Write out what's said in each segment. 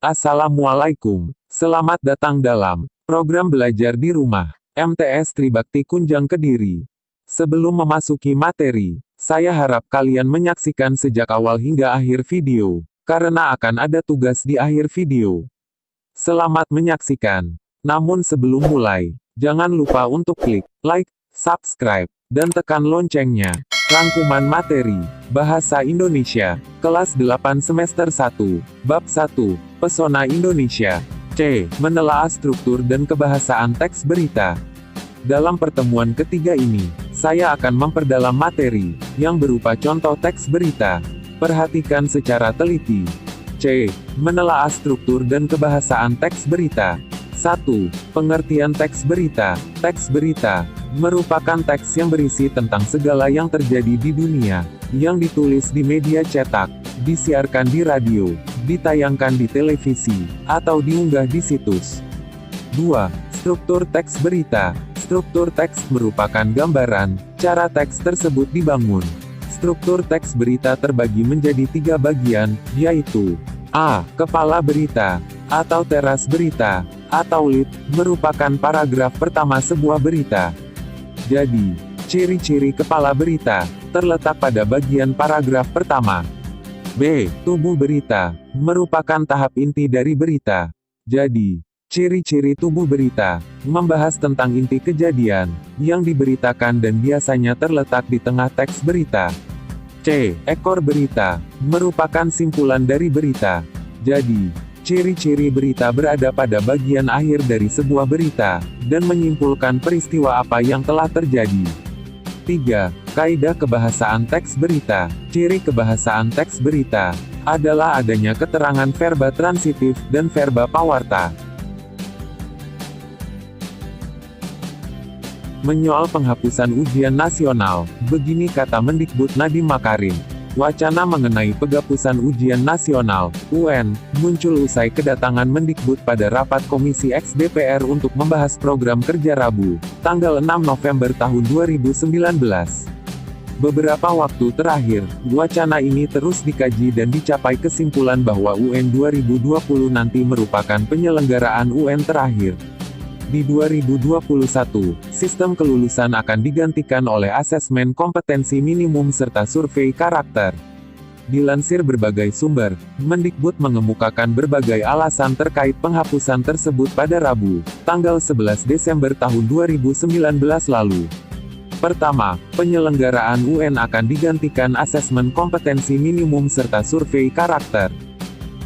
Assalamualaikum. Selamat datang dalam program belajar di rumah MTS Tribakti Kunjang Kediri. Sebelum memasuki materi, saya harap kalian menyaksikan sejak awal hingga akhir video, karena akan ada tugas di akhir video. Selamat menyaksikan. Namun sebelum mulai, jangan lupa untuk klik like, subscribe, dan tekan loncengnya. Rangkuman materi Bahasa Indonesia Kelas 8 Semester 1 Bab 1 Pesona Indonesia. C. Menelaah struktur dan kebahasaan teks berita. Dalam pertemuan ketiga ini, saya akan memperdalam materi yang berupa contoh teks berita. Perhatikan secara teliti. C. Menelaah struktur dan kebahasaan teks berita. 1. Pengertian teks berita. Teks berita merupakan teks yang berisi tentang segala yang terjadi di dunia, yang ditulis di media cetak, disiarkan di radio, ditayangkan di televisi, atau diunggah di situs. 2. Struktur teks berita. Struktur teks merupakan gambaran cara teks tersebut dibangun. Struktur teks berita terbagi menjadi 3 bagian, yaitu A. Kepala berita, atau teras berita, atau lead, merupakan paragraf pertama sebuah berita. Jadi, ciri-ciri kepala berita terletak pada bagian paragraf pertama. B. Tubuh berita merupakan tahap inti dari berita. Jadi, ciri-ciri tubuh berita membahas tentang inti kejadian yang diberitakan dan biasanya terletak di tengah teks berita. C. Ekor berita merupakan simpulan dari berita. Jadi, ciri-ciri berita berada pada bagian akhir dari sebuah berita, dan menyimpulkan peristiwa apa yang telah terjadi. 3. Kaidah kebahasaan teks berita. Ciri kebahasaan teks berita adalah adanya keterangan verba transitif dan verba pawarta. Menyoal penghapusan ujian nasional, begini kata Mendikbud Nadiem Makarim. Wacana mengenai penghapusan ujian nasional, UN, muncul usai kedatangan Mendikbud pada rapat Komisi X DPR untuk membahas program kerja Rabu, tanggal 6 November tahun 2019. Beberapa waktu terakhir, wacana ini terus dikaji dan dicapai kesimpulan bahwa UN 2020 nanti merupakan penyelenggaraan UN terakhir. Di 2021, sistem kelulusan akan digantikan oleh asesmen kompetensi minimum serta survei karakter. Dilansir berbagai sumber, Mendikbud mengemukakan berbagai alasan terkait penghapusan tersebut pada Rabu, tanggal 11 Desember tahun 2019 lalu. Pertama, penyelenggaraan UN akan digantikan asesmen kompetensi minimum serta survei karakter.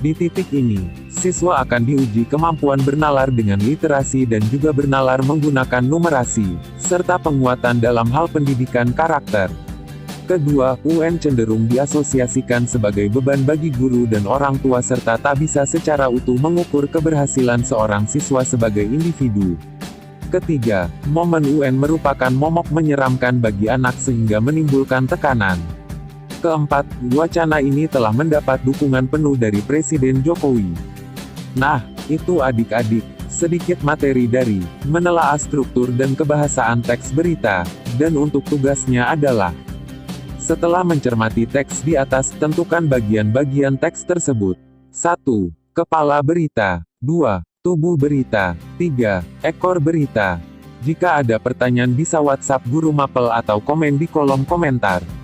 Di titik ini, siswa akan diuji kemampuan bernalar dengan literasi dan juga bernalar menggunakan numerasi, serta penguatan dalam hal pendidikan karakter. Kedua, UN cenderung diasosiasikan sebagai beban bagi guru dan orang tua serta tak bisa secara utuh mengukur keberhasilan seorang siswa sebagai individu. Ketiga, momen UN merupakan momok menyeramkan bagi anak sehingga menimbulkan tekanan. Keempat, wacana ini telah mendapat dukungan penuh dari Presiden Jokowi. Nah, itu adik-adik, sedikit materi dari menelaah struktur dan kebahasaan teks berita, dan untuk tugasnya adalah: setelah mencermati teks di atas, tentukan bagian-bagian teks tersebut. 1. Kepala berita. 2. Tubuh berita. 3. Ekor berita. Jika ada pertanyaan bisa WhatsApp Guru Mapel atau komen di kolom komentar.